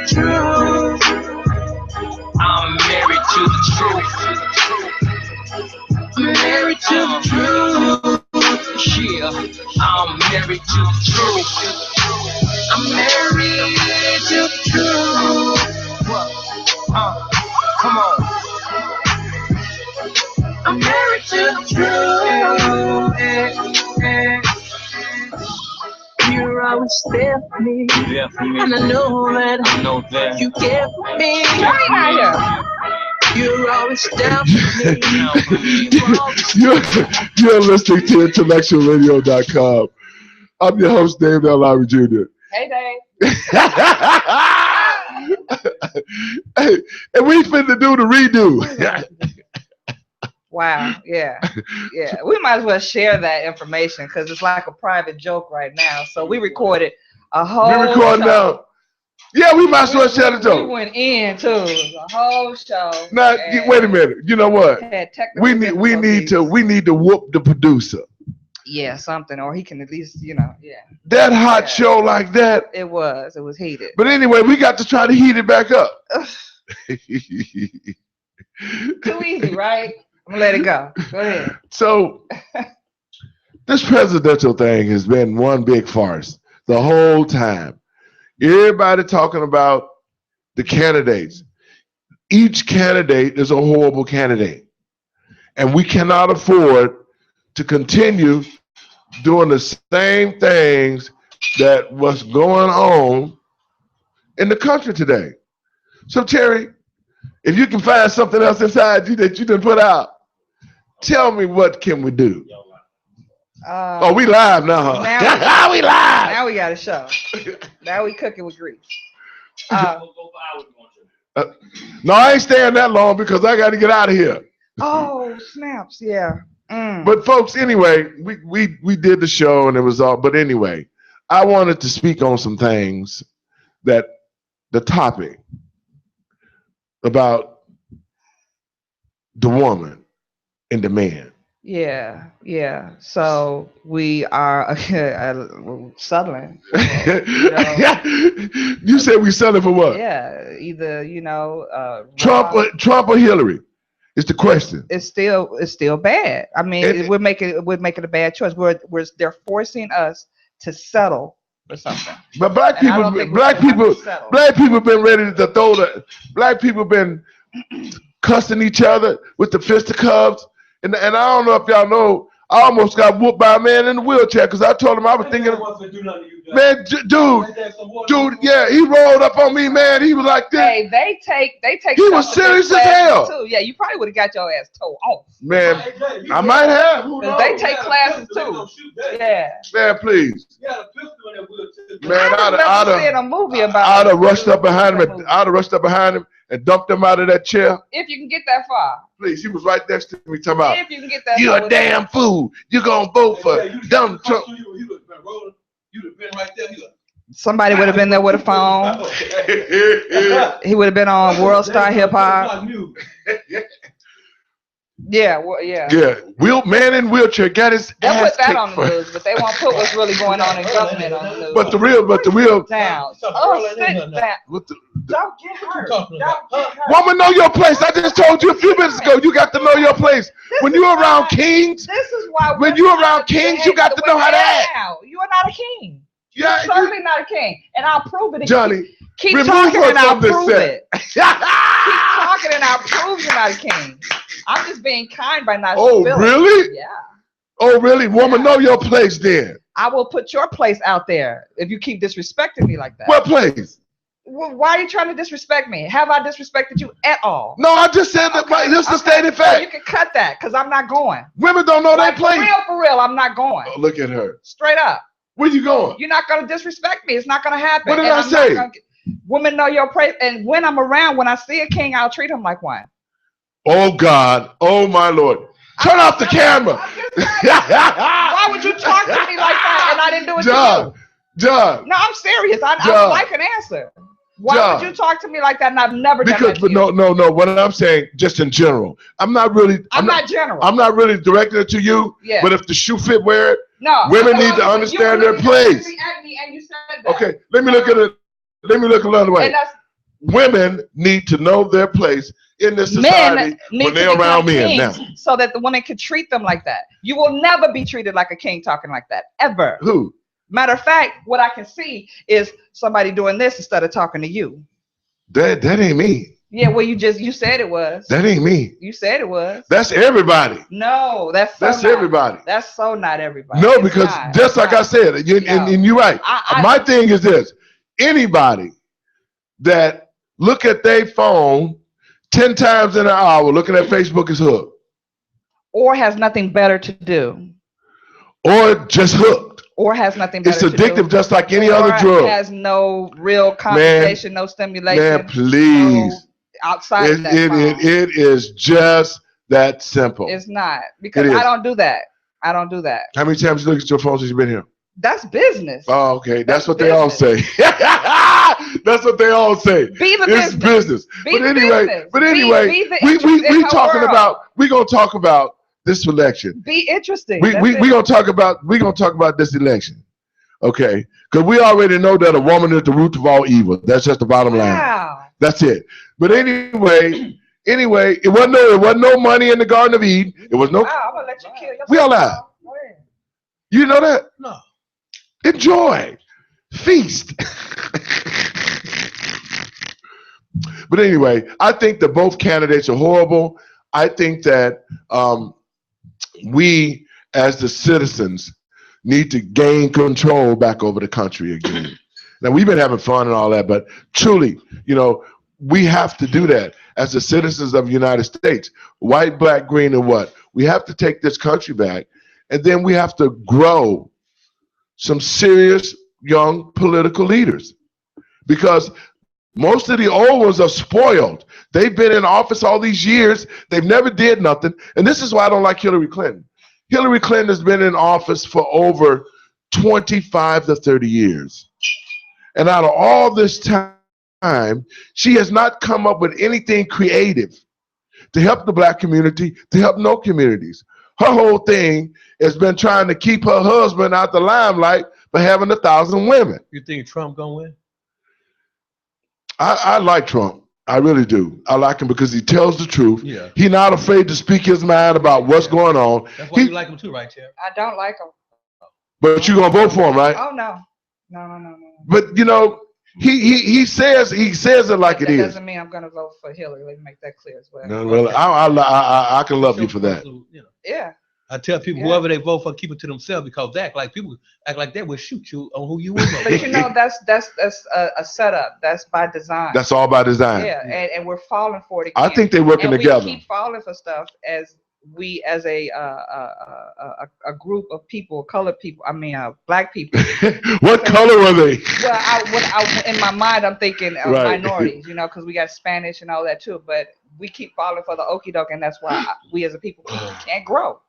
truth. I'm married to the truth. I'm married to the truth. Yeah, I'm married to the truth. I'm married to the truth. What? Come on. I'm married to the truth. You're always there for me. Yeah, for me. And I know that you care for me. You're always down for me. You're listening to IntellectualRadio.com. I'm your host, Dave L. Lowry Jr. Hey, Dave. Hey, and we finna do the redo. Wow, yeah. We might as well share that information because it's like a private joke right now. So we recorded a whole show. Now. Yeah, we might as well share the joke. We went in too, the whole show. Now, wait a minute. You know what? We need to whoop the producer. Yeah, something, or he can at least, That hot show like that. It was heated. But anyway, we got to try to heat it back up. Too easy, right? I'm gonna let it go. Go ahead. So, this presidential thing has been one big farce the whole time. Everybody talking about the candidates. Each candidate is a horrible candidate. And we cannot afford to continue doing the same things that was going on in the country today. So, Terry, if you can find something else inside you that you didn't put out, tell me what can we do? We live now, huh? Now we live. Now we got a show. Now we cooking with grease. No, I ain't staying that long because I got to get out of here. Oh, snaps, yeah. But folks, anyway, we did the show and it was all. But anyway, I wanted to speak on some things that the topic about the woman and the man. Yeah. So we are settling. You said we settling for what? Yeah, either Trump or Hillary. It's the question. It's still bad. I mean, we're making a bad choice. They're forcing us to settle for something. But black people been ready to throw the. Black people been cussing each other with the fisticuffs. And I don't know if y'all know, I almost got whooped by a man in a wheelchair because I told him I was thinking, man, dude, yeah, he rolled up on me, man. He was like this. Hey, they take. He was serious as hell. Too. Yeah, you probably would have got your ass towed off. Man, I might have. They take classes too. Yeah. Man, please. Man, I'd have a movie about. I'd have rushed up behind him. And dumped him out of that chair. If you can get that far. Please, he was right next to me talking about, if you can get that you're a damn fool. You're going to vote for dumb Trump. Somebody would have been there with a phone. He would have been on World Star Hip Hop. Yeah. Man in wheelchair got his ass put that kicked on the news, but they won't put what's really going on in government on the news. But the real down. Oh, sit down. Don't get hurt. Woman, know your place. I just told you a few minutes ago. You got to know your place. When you're around kings, when you're around kings, you got to know how to act. You are not a king. Yeah, you're certainly not a king, and I'll prove it. Johnny, keep talking and I'll prove it. Keep talking and I'll prove you're not a king. I'm just being kind by not. Oh, really? Yeah. Oh, really? Woman, know your place then. I will put your place out there if you keep disrespecting me like that. What place? Well, why are you trying to disrespect me? Have I disrespected you at all? No, I just said that. This is a stated fact. Well, you can cut that because I'm not going. Women don't know their place. For real, I'm not going. Oh, look at her. Straight up. Where you going? You're not going to disrespect me. It's not going to happen. What did I say? Women know your place. And when I'm around, when I see a king, I'll treat him like one. Oh, God. Oh, my Lord. Turn off the camera. Why would you talk to me like that and I didn't do it to you? John. No, I'm serious. I like an answer. Why would you talk to me like that and I've never done that to you? No. What I'm saying, just in general, I'm not really directing it to you. Yeah. But if the shoe fit, wear it. No. Women need to understand their place. And you said that. Okay. Let me look at it. Let me look another way. women need to know their place in this society when they're around men now. So that the women can treat them like that. You will never be treated like a king talking like that, ever. Who? Matter of fact, what I can see is somebody doing this instead of talking to you. That ain't me. Yeah, well, you said it was. That ain't me. You said it was. That's everybody. No, that's everybody. That's so not everybody. No, because just like I said, and you're right. My thing is this: anybody that look at their phone 10 times in an hour looking at Facebook is hooked. Or has nothing better to do. Or just hooked. Or has nothing better to do. It's addictive just like any other drug. Has no real conversation, no stimulation. Man, please. No outside of that it is just that simple. It's not. Because I don't do that. I don't do that. How many times you look at your phone since you've been here? That's business. Oh, okay. That's what they all say. That's what they all say. Be the it's business. Be but the anyway, we talking about. We're gonna talk about this election. Be interesting. We're gonna talk about this election. Okay, because we already know that a woman is the root of all evil. That's just the bottom line. That's it. But anyway, it wasn't no money in the Garden of Eden. It was no. Wow, I'm gonna let you kill yourself. We all lied. You know that? No. Enjoy. Feast. But anyway, I think that both candidates are horrible. I think that we, as the citizens, need to gain control back over the country again. Now, we've been having fun and all that, but truly, we have to do that as the citizens of the United States. White, black, green, and what? We have to take this country back, and then we have to grow some serious young political leaders, because most of the old ones are spoiled. They've been in office all these years. They've never did nothing. And this is why I don't like Hillary Clinton. Hillary Clinton has been in office for over 25 to 30 years. And out of all this time, she has not come up with anything creative to help the black community, to help no communities. Her whole thing has been trying to keep her husband out the limelight by having 1,000 women. You think Trump gonna win? I like Trump. I really do. I like him because he tells the truth. Yeah. He's not afraid to speak his mind about what's going on. That's why you like him too, right, Terry? I don't like him. But you're gonna vote for him, right? Oh no. No. But he says it like it is. That doesn't mean I'm gonna vote for Hillary. Let me make that clear as well. No, well, I can love you for that. Yeah. I tell people whoever they vote for, keep it to themselves, because people act like they will shoot you on who you will vote. But that's a setup. That's by design. That's all by design. Yeah, and we're falling for it again. I think they're working together. We keep falling for stuff as a group of people, colored people. Black people. What color are they? Well, in my mind, I'm thinking right. minorities. Because we got Spanish and all that too. But we keep falling for the okie doke, and that's why we as a people can't grow.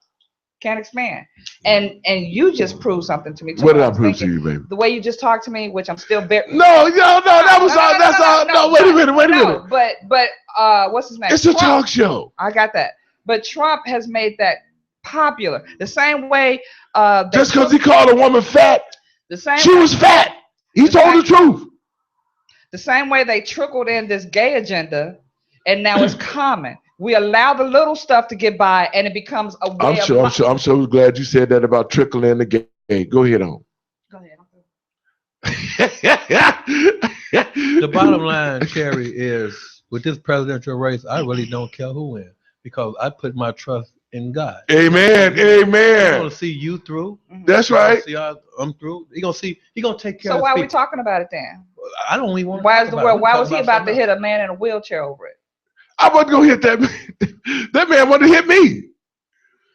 Can't expand. And you just proved something to me too. What did I prove to you, baby? The way you just talked to me, which I'm still very No, that was all. That's all. No, wait a minute. But what's his name? It's a talk show. I got that. But Trump has made that popular. The same way just because he called a woman fat, she was fat. He told the truth. The same way they trickled in this gay agenda, and now it's common. We allow the little stuff to get by, and it becomes a way I'm so glad you said that about trickling in the gay. Go ahead on. Go ahead. The bottom line, Terry, is with this presidential race, I really don't care who wins, because I put my trust in God. Amen. He's gonna see you through. That's right. See how I'm through. He's gonna take care of So why are we people. talking about it then? I don't even want to Why talk was he about to hit a man in a wheelchair over it? I wasn't gonna hit that man. That man wanted to hit me,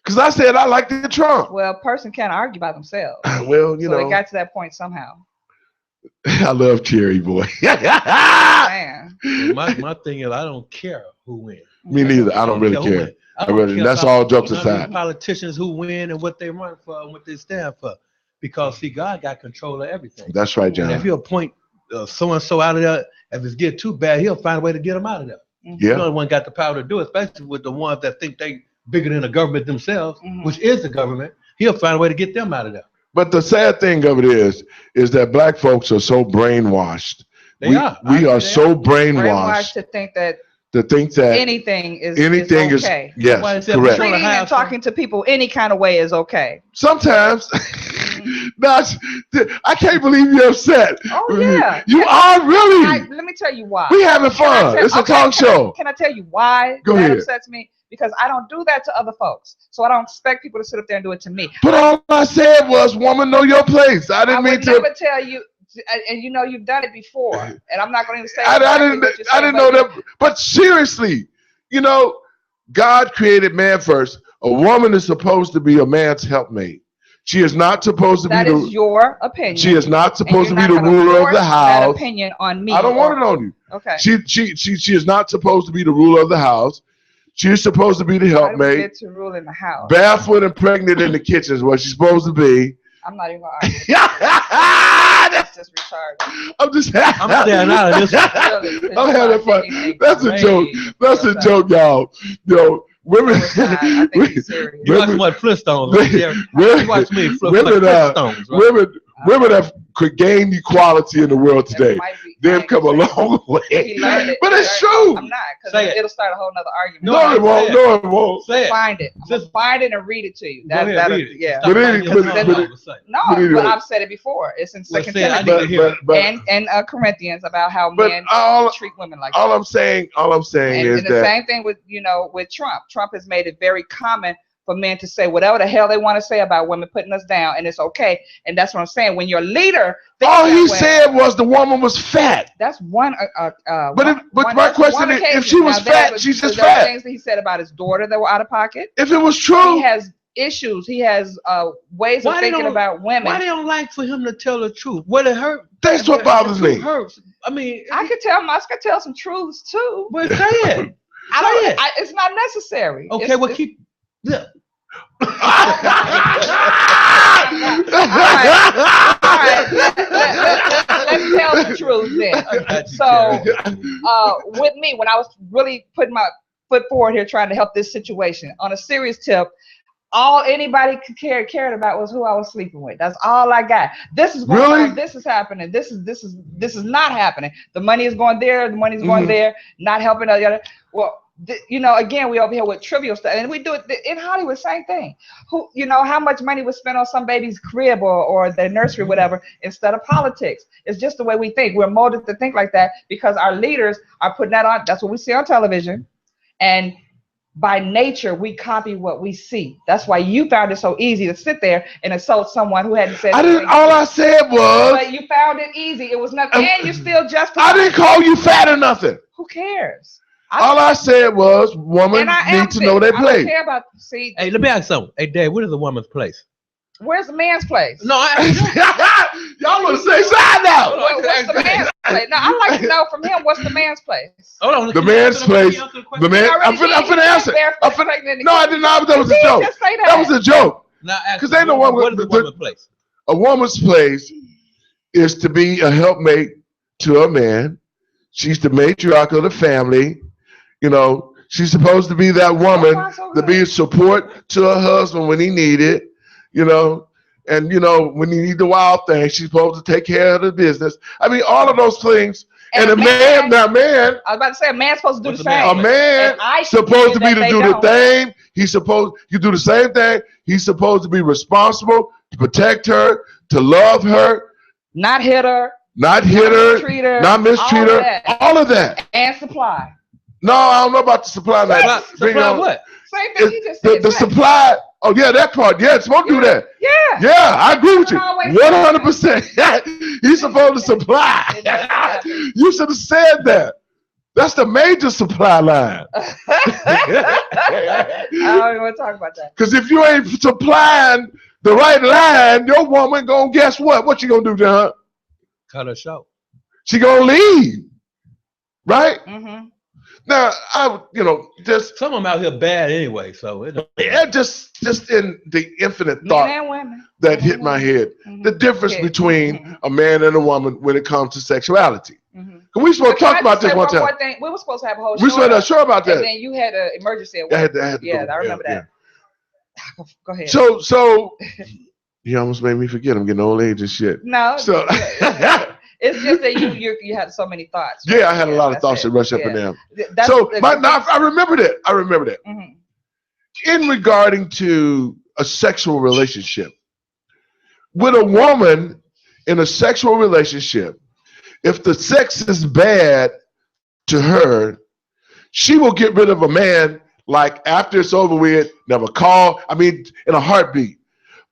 because I said I liked the Trump. Well, a person can't argue by themselves. Well, so it got to that point somehow. I love Cherry Boy. Man. My thing is, I don't care who wins. Me neither. I don't really care. That's all jokes aside. Politicians who win and what they run for and what they stand for, because see, God got control of everything. That's right, John. And if He'll appoint so and so out of there, if it's get too bad, He'll find a way to get them out of there. Yeah. No one got the power to do it, especially with the ones that think they bigger than the government themselves, which is the government. He'll find a way to get them out of there. But the sad thing of it is that black folks are so brainwashed They are. We are so brainwashed to think that anything is okay. yes, Treating correct. and talking to people any kind of way is okay. Sometimes. I can't believe you're upset. Oh yeah, you are really. Let me tell you why. We having fun. It's a talk show. Can I tell you why that upsets me? Because I don't do that to other folks, so I don't expect people to sit up there and do it to me. But all I said was, "Woman, know your place." I didn't mean to. I would never tell you. And you know you've done it before, and I'm not going to say. I didn't know that. But seriously, you know, God created man first. A woman is supposed to be a man's helpmate. She is not supposed to be. That is your opinion. She is not supposed to be the ruler of the house. That opinion on me. I don't want it on you. Okay. She is not supposed to be the ruler of the house. She is supposed to be the helpmate. Get to rule in the house. Barefoot and pregnant in the kitchen is what she's supposed to be. I'm not even going to argue. That's just retarded. I'm staying out of this. Really, I'm having fun. That's a joke. That's a joke, y'all. Yo, women. I think he's serious. You watch what Flintstones. You watch me. Women have could gain equality in the world today. They've come a long way. But it's true. I'm not, because it'll start a whole nother argument. No, it won't. No, it won't. Say it. Find it. Just find it and read it to you. That'll, yeah. But I've said it before. It's in 2 Timothy and Corinthians about how men treat women like that. All I'm saying is that. The same thing with with Trump. Trump has made it very common for men to say whatever the hell they want to say about women putting us down, and it's okay. And that's what I'm saying. When your leader, all he said was the woman was fat. That's one. But my question is, if she was fat, she's just fat. Things that he said about his daughter that were out of pocket. If it was true, he has issues. He has ways of thinking about women. Why they don't like for him to tell the truth? What it hurt? That's what bothers me. Hurts. I mean, I could tell some truths too. But say it. It's not necessary. Okay, well keep. Yeah. All right. Let's tell the truth then. So, with me, when I was really putting my foot forward here trying to help this situation, on a serious tip, all anybody cared about was who I was sleeping with. That's all I got. This is going on. This is happening. This is not happening. The money is going there. The money is going there. Not helping the other. Well. Again, we over here with trivial stuff, and we do it in Hollywood. Same thing. How much money was spent on some baby's crib or their nursery, whatever, instead of politics. It's just the way we think. We're molded to think like that because our leaders are putting that on. That's what we see on television, and by nature, we copy what we see. That's why you found it so easy to sit there and insult someone who hadn't said. All I said was. But you found it easy. It was nothing, and you still justified. I didn't call you fat or nothing. Who cares? All I said was women need to know their place. I don't care about Hey, let me ask something. Hey, Dad, what is a woman's place? Where's the man's place? No, y'all want to say side now. What's the man's place? No, I'd like to know from him what's the man's place. Hold on. The man's place. The man. I'm finna answer. No, I did not. That was a joke. That was a joke. Because they know what is a woman's place. A woman's place is to be a helpmate to a man. She's the matriarch of the family. She's supposed to be that woman to be a support to her husband when he need it, and when you need the wild thing, she's supposed to take care of the business. I mean, all of those things. And a man. I was about to say, a man's supposed to do the same. A man supposed to be to do the thing. He's supposed to do the same thing. He's supposed to be responsible to protect her, to love her, not hit her, not mistreat her, all of that, and supply. No, I don't know about the supply. Supply what? Same thing you just said. The supply. Oh yeah, that part. Yeah, it's supposed to do that. Yeah. Yeah, I agree with you. 100%. He's supposed to supply. You should have said that. That's the major supply line. I don't even want to talk about that. Because if you ain't supplying the right line, your woman gonna guess what? What you gonna do, John? Cut her short. She gonna leave, right? Mm-hmm. Now, just some of them out here bad anyway, so just in the infinite thought that hit my head, the difference between a man and a woman when it comes to sexuality. Mm-hmm. We supposed to talk about this one time. We were supposed to have a whole show. We supposed to show about that. And then you had an emergency at work. I remember that. Go ahead. So you almost made me forget. I'm getting old age and shit. No. So It's just that you had so many thoughts. Yeah, I had a lot of thoughts that rush up in there. I remember that. Mm-hmm. In regarding to a sexual relationship, with a woman in a sexual relationship, if the sex is bad to her, she will get rid of a man like after it's over with, never call. I mean, in a heartbeat.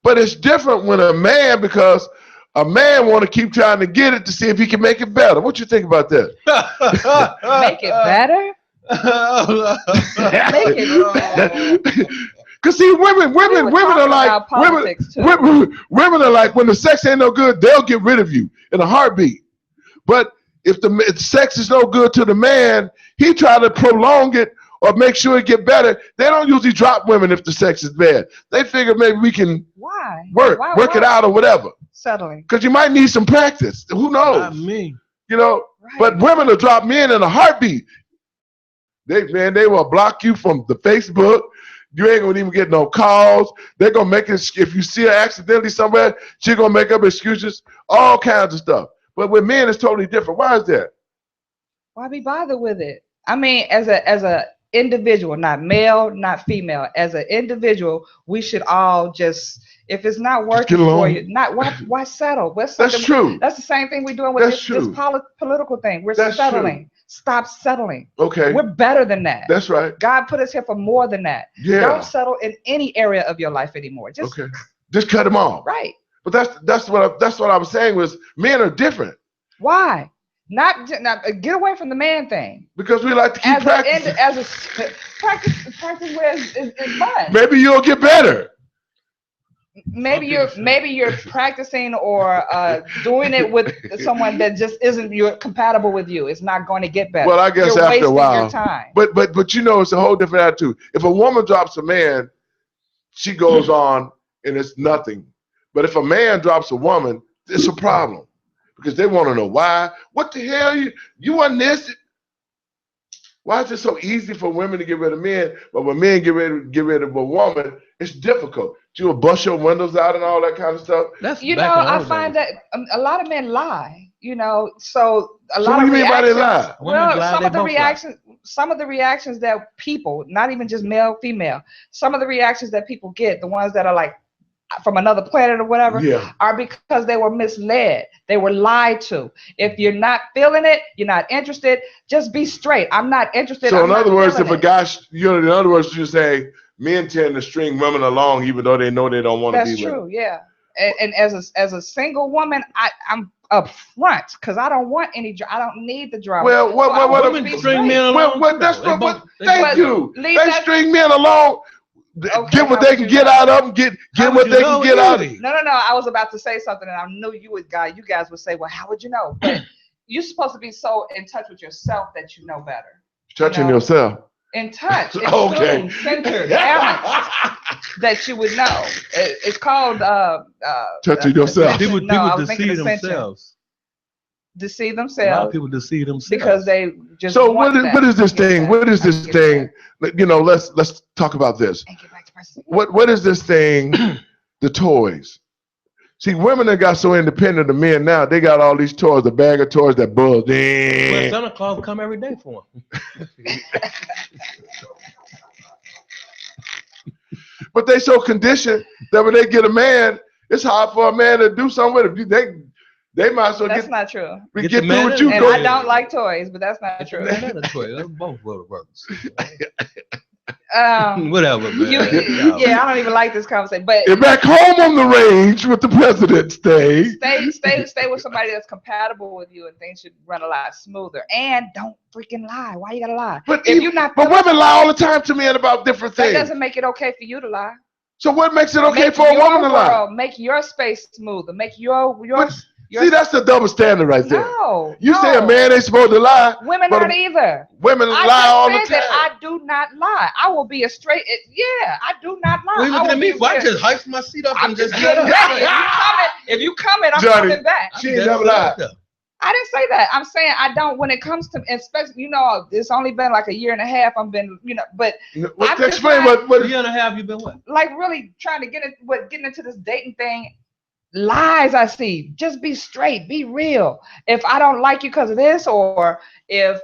But it's different when a man, because a man want to keep trying to get it to see if he can make it better. What you think about that? Make it better? Make it better. Cause see, women are like women are like, when the sex ain't no good, they'll get rid of you in a heartbeat. But if the sex is no good to the man, he try to prolong it or make sure it get better. They don't usually drop women if the sex is bad. They figure maybe we can work it out or whatever. Settling. Because you might need some practice. Who knows? Not me. You know, right. But women will drop men in a heartbeat. They will block you from the Facebook. You ain't gonna even get no calls. They're gonna make it, if you see her accidentally somewhere, she's gonna make up excuses, all kinds of stuff. But with men, it's totally different. Why is that? Why be bothered with it? I mean, as a individual, not male, not female, as an individual, we should all just, if it's not working for you, why settle? That's true. That's the same thing we're doing with this political thing. We're settling. True. Stop settling. Okay. We're better than that. That's right. God put us here for more than that. Yeah. Don't settle in any area of your life anymore. Just cut them off. Right. But that's what I was saying was men are different. Why? Not get away from the man thing. Because we like to keep practicing. Practice where it's fun. Maybe you'll get better. Maybe you're practicing or doing it with someone that just isn't compatible with you. It's not going to get better. Well, I guess you're after a while. Your time. But you know, it's a whole different attitude. If a woman drops a man, she goes on and it's nothing. But if a man drops a woman, it's a problem because they want to know why. What the hell you want this? Why is it so easy for women to get rid of men, but when men get rid of a woman, it's difficult. You will bust your windows out and all that kind of stuff. I find that a lot of men lie. So a lot of. What do you mean by they lie? Well, some of the reactions that people, not even just male, female, some of the reactions that people get, the ones that are like from another planet or whatever, are because they were misled. They were lied to. If you're not feeling it, you're not interested, just be straight. I'm not interested. So in other words, if a guy, in other words, you say men tend to string women along even though they know they don't want to be with them. That's true, yeah. And as a single woman, I'm up front because I don't want any. I don't need the drama. Well, what women string men along? Thank you. They string men along. Okay, get what they can get out of them. Get what they can get out of them. No. I was about to say something, and I knew you guys would say, "Well, how would you know?" But you're supposed to be so in touch with yourself that you know better. Touching yourself. In touch. It's okay. Centered, balanced, that you would know. It's called touching yourself. People deceive themselves. Deceive A themselves. lot of people deceive themselves because they just. So what is this thing? What is this thing? Let's talk about this. What is this thing? The toys. See, women that got so independent of men now, they got all these toys, the bag of toys that buzz. But Santa Claus come every day for them. But they so conditioned that when they get a man, it's hard for a man to do something with it. They might as well That's not true. Get through what you and I don't like toys, but that's not true. Both works. Whatever, man. I don't even like this conversation. But you're back home on the range with the President's Day. Stay with somebody that's compatible with you, and things should run a lot smoother. And don't freaking lie. Why you gotta lie? But women lie all the time to men about different things. That doesn't make it okay for you to lie. So what makes it okay for a woman to lie? Make your space smoother. Make your. See, that's the double standard right there. No. You say a man ain't supposed to lie. Women not either. Women lie all the time. I do not lie. I will be a straight. I do not lie. Well, look at me. I just hiked my seat up and just get If you coming, I'm coming back. She ain't never lied. I didn't say that. I'm saying I don't. When it comes to, especially, it's only been like a year and a half. I've been, but. Explain what a year and a half you been what? Like really trying to getting into this dating thing. lies I see. Just be straight, be real. If I don't like you because of this, or if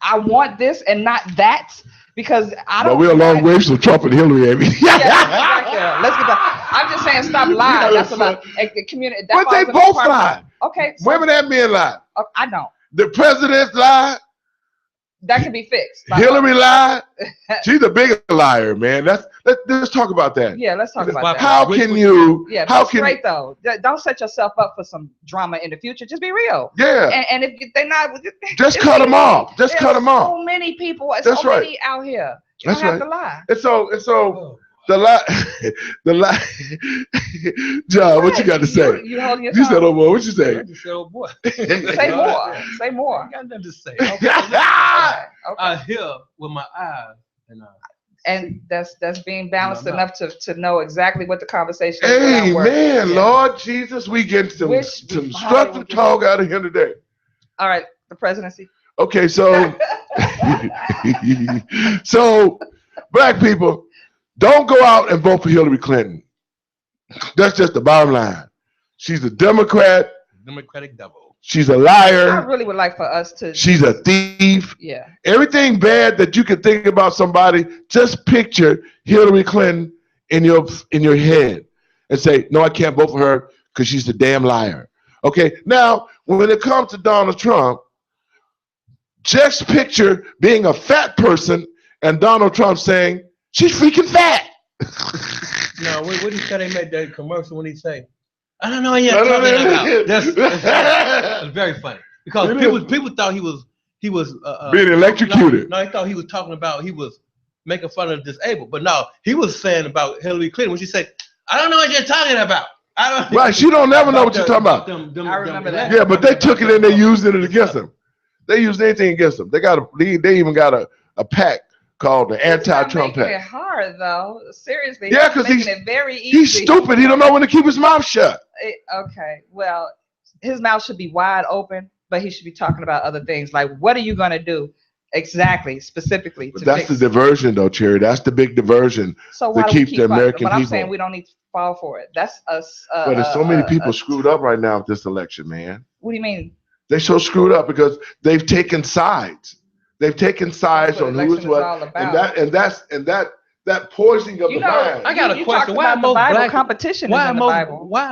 I want this and not that, because I don't. But we're a long way from Trump and Hillary, Amy. Yeah, exactly. Let's get back. I'm just saying, stop lying. That's a lie. Community. But they both lie. Okay. So, women and men lie. I don't. The presidents lie. That can be fixed. Hillary lied. She's a bigger liar, man. Let's talk about that. Yeah, let's talk about that. How can you? Yeah, how be can straight though. Don't set yourself up for some drama in the future. Just be real. Yeah. And if they're not, just cut them off. Just cut them off. So many people. That's so right. many out here. You That's don't have right. to lie. And so the lie. John, what you got to say? You holding your You tongue? said, "Oh boy," what you say? I just said, oh boy. Say more. Say more. I got nothing to say. Okay. I hear with my eyes and that's being balanced enough to know exactly what the conversation is. Amen, Lord Jesus, we get some constructive talk out of here today. All right, the presidency. Okay, so so black people, don't go out and vote for Hillary Clinton. That's just the bottom line. She's a Democrat. Democratic devil. She's a liar. I really would like for us to. She's a thief. Yeah. Everything bad that you can think about somebody, just picture Hillary Clinton in your head and say, no, I can't vote for her because she's a damn liar. Okay. Now, when it comes to Donald Trump, just picture being a fat person and Donald Trump saying, she's freaking fat. No, what did he say? They made that commercial when he say, I don't know what you're talking about. That's very funny because people thought he was being electrocuted. No, he thought he was talking about he was making fun of the disabled, but no, he was saying about Hillary Clinton when she said, I don't know what you're talking about. Right, she don't never know what you're talking about. I remember that. Yeah, but they took it and they used it against him. They used anything against him. They even got a pack called the anti-Trump pack. It's hard though. Seriously. Yeah, because he's making it very easy. He's stupid. He don't know when to keep his mouth shut. Okay, well, his mouth should be wide open, but he should be talking about other things. Like, what are you going to do exactly, specifically? But that's the diversion, though, Cherry. That's the big diversion to keep the American people. But I'm saying we don't need to fall for it. That's us. But there's so many people screwed up right now with this election, man. What do you mean? They're so screwed up because they've taken sides. They've taken sides on who is what, and that poisoning of the mind. I got a question. Why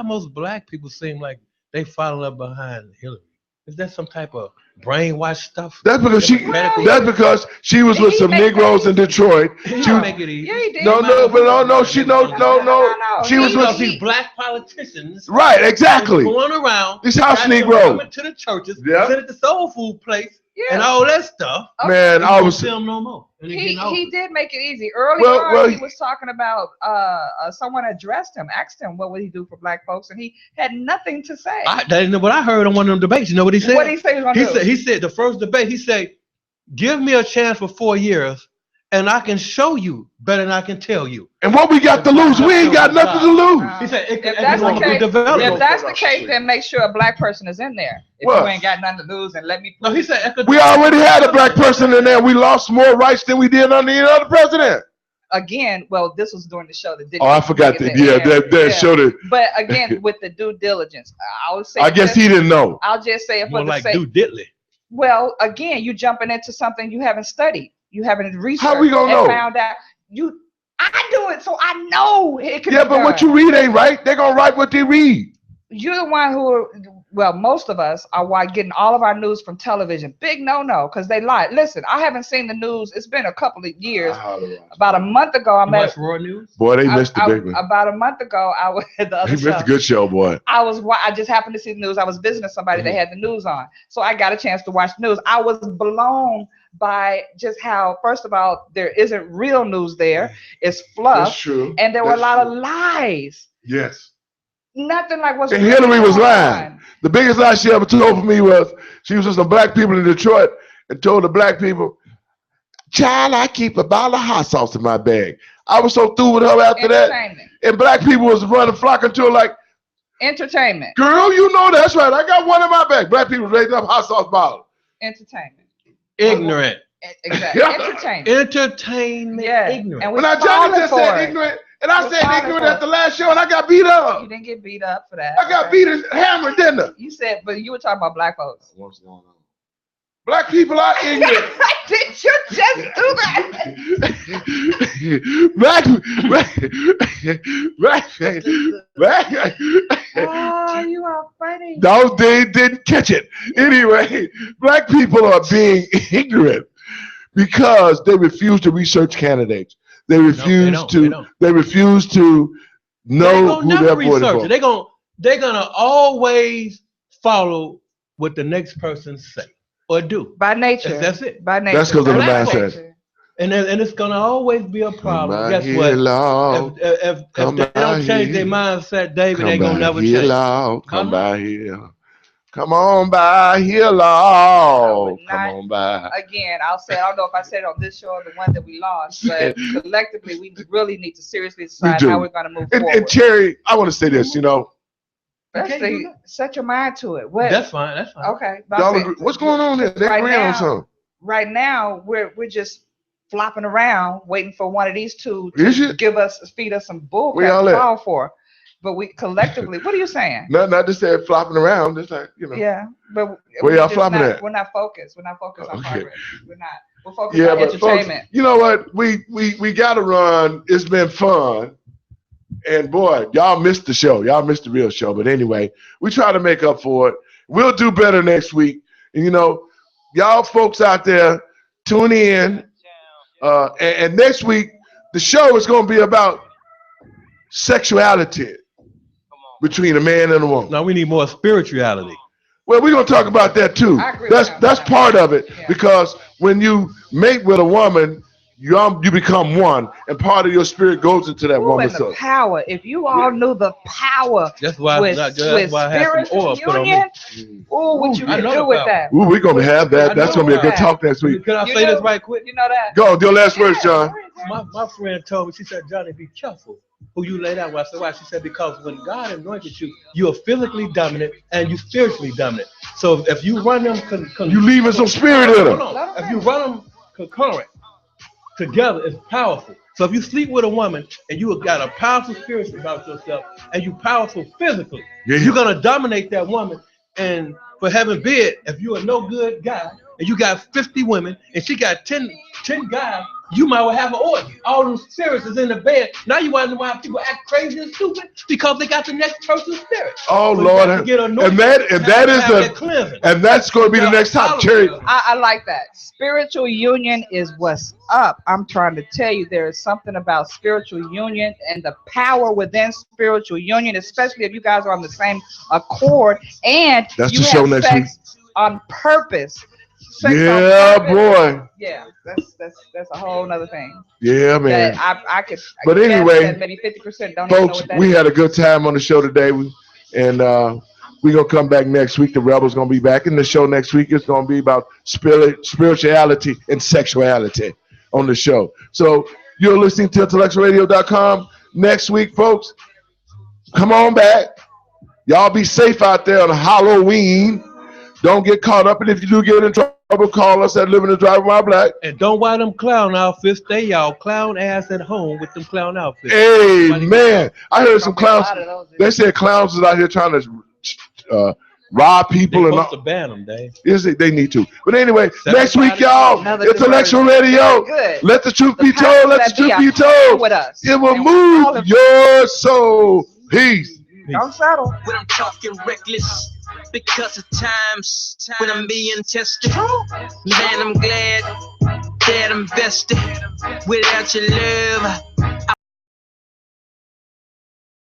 most black people seem like they following up behind Hillary? Is that some type of brainwash stuff? That's because she was with some Negroes in Detroit. She make it easy. Yeah, he did. No. She was with these black politicians. Right, exactly. Going around. These house Negroes. Coming to the churches, yeah. sitting at the soul food place, and all that stuff. Man, I was. Film no more. He did make it easy. Early on, he was talking about someone asked him what would he do for black folks, and he had nothing to say. That isn't what I heard on one of them debates. You know what he said? What did he say he was gonna do? He said the first debate, he said, give me a chance for 4 years, and I can show you better than I can tell you. And what we got to lose? We ain't got nothing to lose. He said, if that's the case, then make sure a black person is in there. If you ain't got nothing to lose, and let me. No, he said we already had a black person in there. We lost more rights than we did under any other president. Again, well, this was during the show that didn't. Oh, I forgot that. That showed it. But again, with the due diligence, I would say. I guess he didn't know. I'll just say it for the sake. Due diddly. Well, again, you jumping into something you haven't studied, you haven't researched. How we gonna know? Found out I do it, so I know it can. Yeah, but what you read ain't right. They're gonna write what they read. You're the one who, most of us are getting all of our news from television. Big no, because they lie. Listen, I haven't seen the news. It's been a couple of years. About a month ago, I met. Raw news? Boy, they missed the big one. About a month ago, I was at the other show. He missed a good show, boy. I just happened to see the news. I was visiting somebody that had the news on, so I got a chance to watch the news. I was blown by just how, first of all, there isn't real news there. It's fluff. That's true. And there were a lot of lies. Yes. Nothing like what's and Hillary was lying. The biggest lie she ever told for me was she was with some black people in Detroit and told the black people, child, I keep a bottle of hot sauce in my bag. I was so through with her after that. And black people was flocking to her like, entertainment. Girl, you know that's right. I got one in my bag. Black people raising up hot sauce bottles. Entertainment. Ignorant. Exactly. Entertainment. Entertainment. Yeah. Ignorant. And when Johnny just said ignorant, And I said ignorant at the last show, and I got beat up. You didn't get beat up for that. I got beat and hammered, didn't I? You said, but you were talking about black folks. What's going on? Black people are ignorant. Did you just do that? black. Oh, you are funny. No, they didn't catch it. Anyway, black people are being ignorant because they refuse to research candidates. They refuse to know who they're voting for. They're gonna always follow what the next person say or do. By nature. That's it. By nature. That's because of the mindset. And it's gonna always be a problem. Guess what? If they don't change their mindset, David, they gonna never change. Come by here. Come on by here, Lord. Come on by. Again, I'll say, I don't know if I said it on this show or the one that we lost, but collectively, we really need to seriously decide how we're going to move forward. And Cherry, I want to say this, Set your mind to it. What? That's fine. Okay. Y'all agree. What's going on here? They're agreeing on something. Right now, we're just flopping around, waiting for one of these two to feed us some bull crap to fall for. But we collectively, what are you saying? Not just say flopping around. It's like, Yeah, but where y'all flopping at? We're not focused. We're not focused on progress. We're not. We're focused on but entertainment. Folks, you know what? We got to run. It's been fun. And boy, y'all missed the show. Y'all missed the real show. But anyway, we try to make up for it. We'll do better next week. And y'all folks out there, tune in. And next week, the show is going to be about sexuality between a man and a woman. Now we need more spirituality. Well, we're going to talk about that too. That's part of it, because when you mate with a woman, you become one, and part of your spirit goes into that woman's soul. Power. If you all knew the power that's why I have some oil put on me. What you can do with that. We're going to have that. That's going to be a good talk next week. Can I say this right quick? You know that. Go, your last words, John. My friend told me, she said, Johnny, be careful who you laid out. Well, I said, why? She said, because when God anointed you, you are physically dominant and you spiritually dominant. So if you run them, you leaving some spirit in them. If you run them concurrent together, it's powerful. So if you sleep with a woman and you have got a powerful spirit about yourself and you powerful physically, you're gonna dominate that woman. And for heaven bid, if you're a no good guy and you got 50 women and she got 10 guys, you might well have an orgy. All them spirits is in the bed. Now you wonder why people act crazy and stupid, because they got the next person's spirit. Oh, so Lord, and that's going to be the next topic, Cherry. I like that. Spiritual union is what's up. I'm trying to tell you, there is something about spiritual union and the power within spiritual union, especially if you guys are on the same accord and that's you the show have next sex week. On purpose. Yeah, boy. Yeah, that's a whole nother thing. Yeah, man. I could. But anyway, maybe 50% don't. Folks, we had a good time on the show today, and we're gonna come back next week. The Rebel's gonna be back in the show next week. It's gonna be about spirituality and sexuality on the show. So you're listening to IntellectualRadio.com. Next week, folks, come on back. Y'all be safe out there on Halloween. Don't get caught up, and if you do get in trouble, call us at Living the Drive My Black. And don't wear them clown outfits. Stay y'all clown ass at home with them clown outfits. Amen. I heard some clowns. They said clowns is out here trying to rob people. They're supposed to ban them, Dave. Yes, they need to. But anyway, next week, y'all, Intellectual Radio. Let the truth be told. Let the truth be told. It will move your soul. Peace. Don't settle. When I'm talking reckless, because of times when I'm being tested. Man, I'm glad that I'm vested. Without your love,